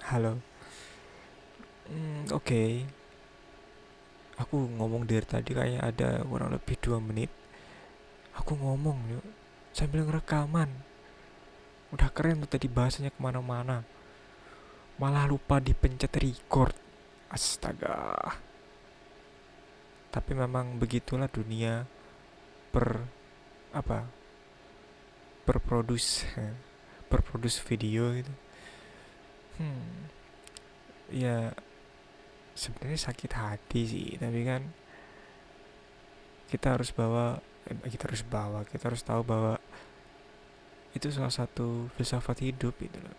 Halo. Oke. Aku ngomong dari tadi kayaknya ada kurang lebih 2 menit. Aku ngomong yuk sambil ngerekaman. Udah keren tuh tadi bahasanya kemana-mana. Malah lupa dipencet record. Astaga. Tapi memang begitulah dunia per apa? Berproduce, berproduce video gitu. Hmm. Ya sebenarnya sakit hati sih, tapi kan kita harus bawa kita harus tahu bahwa itu salah satu filsafat hidup gitu loh.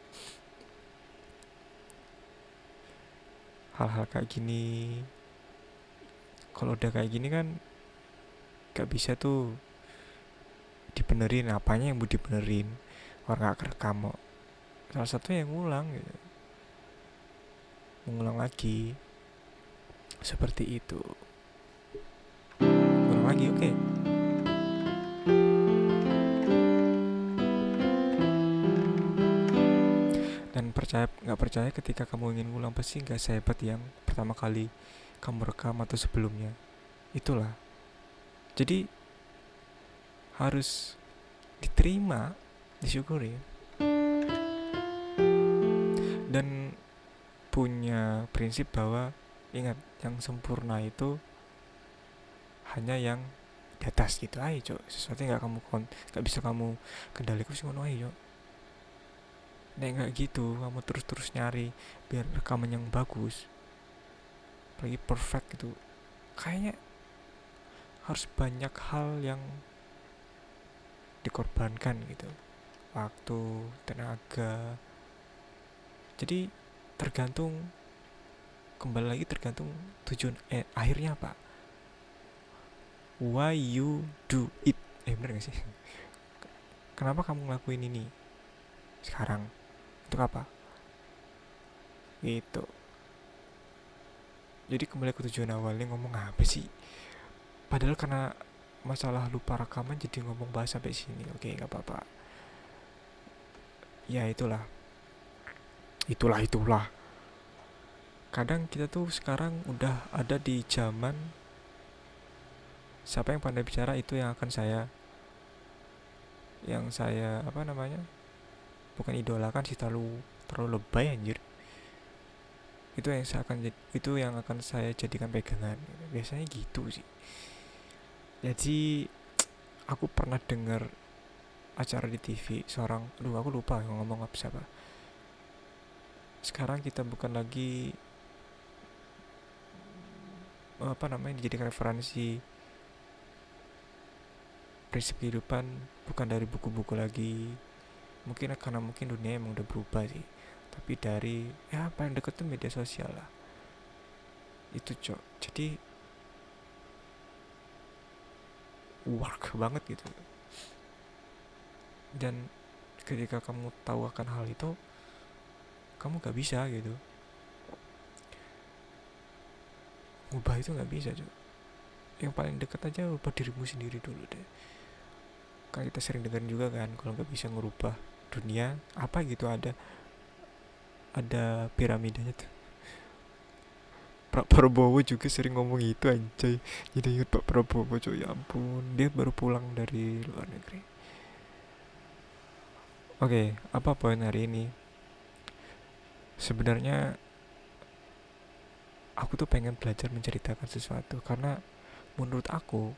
Hal-hal kayak gini, kalau udah kayak gini kan gak bisa tuh dibenerin. Apanya yang mau dibenerin, orang gak kerekam kok. Salah satu yang ngulang gitu, mengulang lagi seperti itu. Ngulang lagi, oke okay. Dan percaya nggak percaya, ketika kamu ingin ngulang pasti nggak sehebat yang pertama kali kamu rekam atau sebelumnya. Itulah, jadi harus diterima, disyukuri, dan punya prinsip bahwa ingat, yang sempurna itu hanya yang di atas gitu aja cok. Sesuatu yang gak bisa kamu kendalikan sih ngono aja cok. Nek nggak gitu kamu terus nyari biar rekaman yang bagus, apalagi perfect gitu, kayaknya harus banyak hal yang dikorbankan gitu, waktu, tenaga. Jadi tergantung, kembali lagi tergantung tujuan akhirnya apa, why you do it. Bener gak sih? Kenapa kamu ngelakuin ini sekarang, untuk apa gitu. Jadi kembali ke tujuan awalnya, ngomong apa sih, padahal karena masalah lupa rekaman jadi ngomong bahas sampai sini. Oke, nggak apa-apa. Ya itulah. Kadang kita tuh sekarang udah ada di zaman siapa yang pandai bicara itu yang saya apa namanya, bukan idolakan sih, terlalu terlalu lebay anjir. Itu yang akan saya jadikan pegangan. Biasanya gitu sih. Jadi aku pernah dengar acara di TV seorang, aduh aku lupa ngomong apa siapa. Sekarang kita bukan lagi apa namanya dijadikan referensi prinsip kehidupan, bukan dari buku-buku lagi. Mungkin dunia emang udah berubah sih, tapi dari ya paling deket tuh media sosial lah. Itu cok, jadi work banget gitu. Dan ketika kamu tahu akan hal itu, kamu gak bisa gitu ngubah, itu gak bisa cok. Yang paling deket aja ubah dirimu sendiri dulu deh. Kan kita sering dengerin juga kan, kalau gak bisa ngerubah dunia apa gitu, ada piramidanya tuh. Pak Prabowo juga sering ngomong itu anjay. Jadi inget Pak Prabowo cuy, ya ampun, dia baru pulang dari luar negeri. Oke, apa poin hari ini? Sebenarnya aku tuh pengen belajar menceritakan sesuatu, karena menurut aku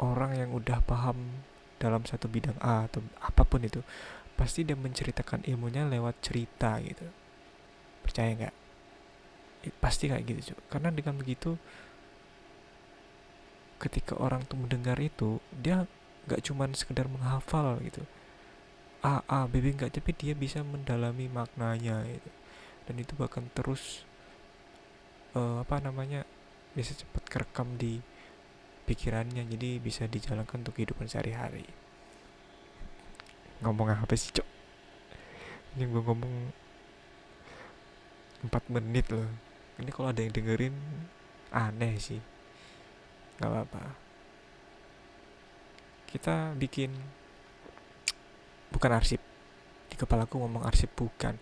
orang yang udah paham dalam satu bidang A atau apapun itu, pasti dia menceritakan ilmunya lewat cerita gitu. Percaya nggak? Pasti kayak gitu cuy. Karena dengan begitu, ketika orang tuh mendengar itu, dia nggak cuman sekedar menghafal gitu, A B B nggak, tapi dia bisa mendalami maknanya gitu. Dan itu bahkan terus apa namanya, bisa cepat kerekam di pikirannya, jadi bisa dijalankan untuk kehidupan sehari-hari. Ngomong apa sih cok, ini gue ngomong 4 menit loh. Ini kalau ada yang dengerin aneh sih. Nggak apa-apa, kita bikin, bukan arsip. Di kepala aku ngomong arsip, bukan,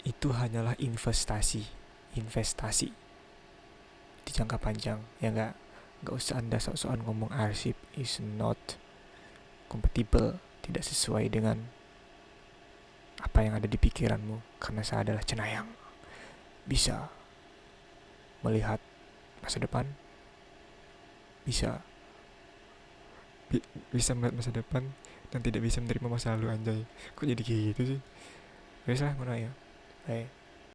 itu hanyalah investasi di jangka panjang. Ya nggak usah anda sok-sokan ngomong arsip is not compatible, tidak sesuai dengan apa yang ada di pikiranmu, karena saya adalah cenayang, bisa melihat masa depan, bisa bisa melihat masa depan dan tidak bisa menerima masa lalu. Anjay, kok jadi kayak gitu sih? Biasa ngono ya. Baik.